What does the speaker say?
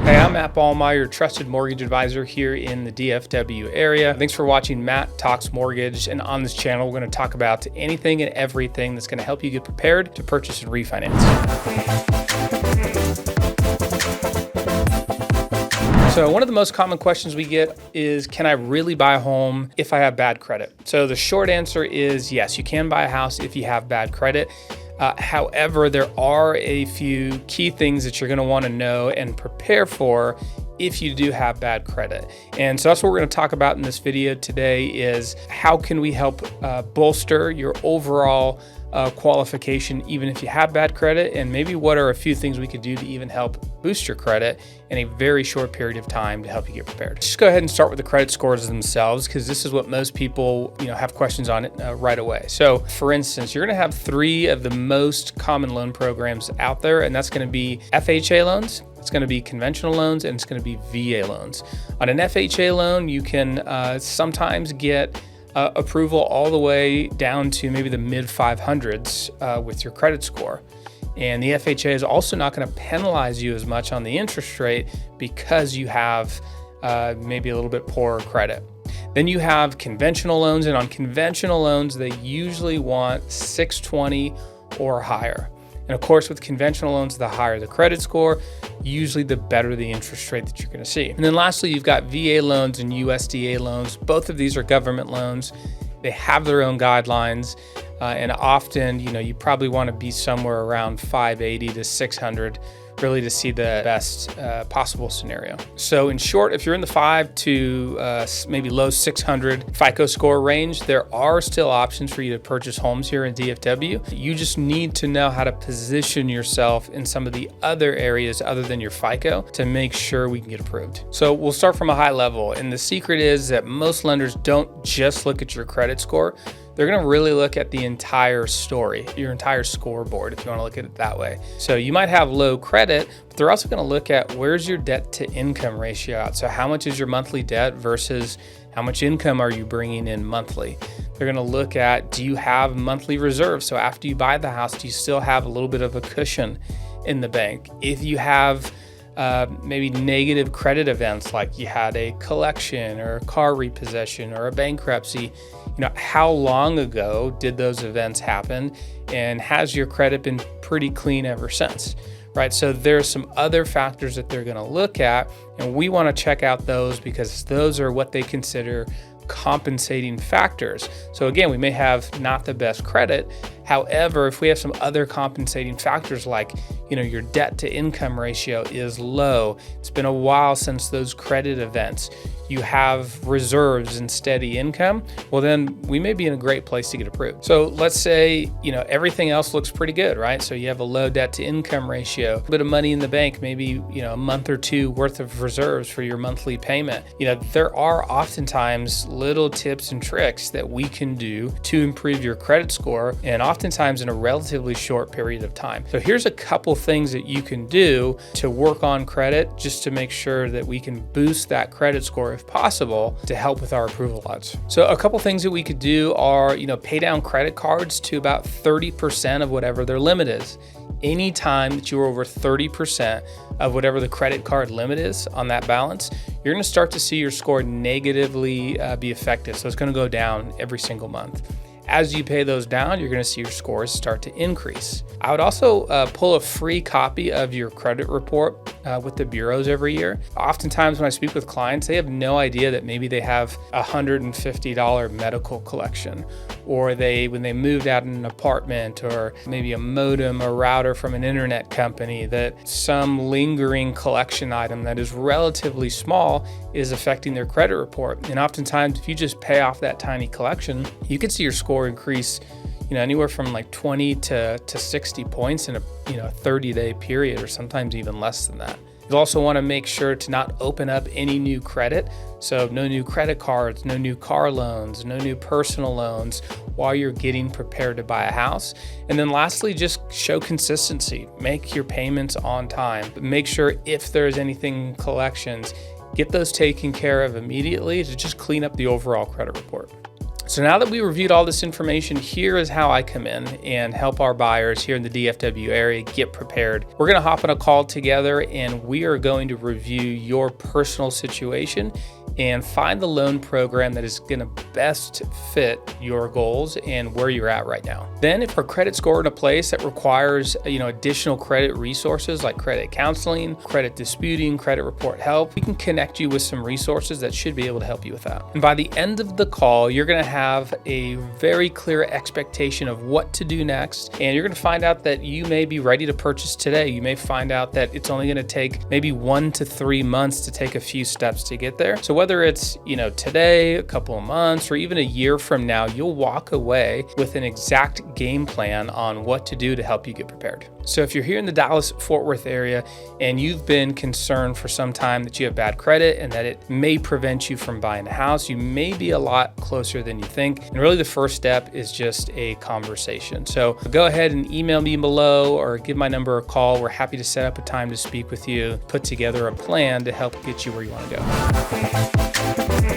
Hey, I'm Matt Ballmeyer, your trusted mortgage advisor here in the DFW area. Thanks for watching Matt Talks Mortgage, and on this channel, we're going to talk about anything and everything that's going to help you get prepared to purchase and refinance. So one of the most common questions we get is, can I really buy a home if I have bad credit? So the short answer is yes, you can buy a house if you have bad credit. However, there are a few key things that you're going to want to know and prepare for if you do have bad credit. And so that's what we're going to talk about in this video today is how can we help bolster your overall qualification even if you have bad credit, and maybe what are a few things we could do to even help boost your credit in a very short period of time to help you get prepared. Just go ahead and start with the credit scores themselves, because this is what most people have questions on it right away. So for instance, you're going to have three of the most common loan programs out there, and that's going to be FHA loans, it's going to be conventional loans, and it's going to be VA loans. On an FHA loan, you can sometimes get approval all the way down to maybe the mid 500s with your credit score. And the FHA is also not going to penalize you as much on the interest rate because you have maybe a little bit poorer credit. Then you have conventional loans, and on conventional loans, they usually want 620 or higher. And of course, with conventional loans, the higher the credit score, usually the better the interest rate that you're going to see. And then lastly, you've got VA loans and USDA loans. Both of these are government loans. They have their own guidelines. And often, you probably want to be somewhere around 580 to 600 really to see the best possible scenario. So in short, if you're in the 5 to maybe low 600 FICO score range, there are still options for you to purchase homes here in DFW. You just need to know how to position yourself in some of the other areas other than your FICO to make sure we can get approved. So we'll start from a high level. And the secret is that most lenders don't just look at your credit score. They're going to really look at the entire story, your entire scoreboard, if you want to look at it that way. So you might have low credit, but they're also going to look at where's your debt to income ratio out. So how much is your monthly debt versus how much income are you bringing in monthly? They're going to look at, do you have monthly reserves? So after you buy the house, do you still have a little bit of a cushion in the bank? If you have maybe negative credit events, like you had a collection or a car repossession or a bankruptcy, how long ago did those events happen, and has your credit been pretty clean ever since, right? So there's some other factors that they're going to look at, and we want to check out those because those are what they consider compensating factors. So again, we may have not the best credit. However, if we have some other compensating factors like, your debt to income ratio is low, it's been a while since those credit events, you have reserves and steady income, well then we may be in a great place to get approved. So let's say, everything else looks pretty good, right? So you have a low debt to income ratio, a bit of money in the bank, maybe, a month or two worth of reserves for your monthly payment. There are oftentimes little tips and tricks that we can do to improve your credit score, and oftentimes in a relatively short period of time. So here's a couple things that you can do to work on credit just to make sure that we can boost that credit score if possible to help with our approval odds. So a couple things that we could do are, pay down credit cards to about 30% of whatever their limit is. Anytime that you're over 30% of whatever the credit card limit is on that balance, you're going to start to see your score negatively be affected. So it's going to go down every single month. As you pay those down, you're going to see your scores start to increase. I would also pull a free copy of your credit report with the bureaus every year. Oftentimes when I speak with clients, they have no idea that maybe they have a $150 medical collection, or when they moved out in an apartment, or maybe a modem or router from an internet company, that some lingering collection item that is relatively small is affecting their credit report. And oftentimes, if you just pay off that tiny collection, you can see your score increase, anywhere from like 20 to 60 points in a 30-day period, or sometimes even less than that. You'll also want to make sure to not open up any new credit. So no new credit cards, no new car loans, no new personal loans while you're getting prepared to buy a house. And then lastly, just show consistency. Make your payments on time. Make sure if there's anything collections, get those taken care of immediately to just clean up the overall credit report. So now that we reviewed all this information, here is how I come in and help our buyers here in the DFW area get prepared. We're going to hop on a call together and we are going to review your personal situation and find the loan program that is going to best fit your goals and where you're at right now. Then if our credit score in a place that requires, additional credit resources like credit counseling, credit disputing, credit report help, we can connect you with some resources that should be able to help you with that. And by the end of the call, you're going to have a very clear expectation of what to do next. And you're going to find out that you may be ready to purchase today. You may find out that it's only going to take maybe 1 to 3 months to take a few steps to get there. So whether it's, today, a couple of months, or even a year from now, you'll walk away with an exact game plan on what to do to help you get prepared. So if you're here in the Dallas-Fort Worth area and you've been concerned for some time that you have bad credit and that it may prevent you from buying a house, you may be a lot closer than you think. And really the first step is just a conversation. So go ahead and email me below or give my number a call. We're happy to set up a time to speak with you, put together a plan to help get you where you want to go.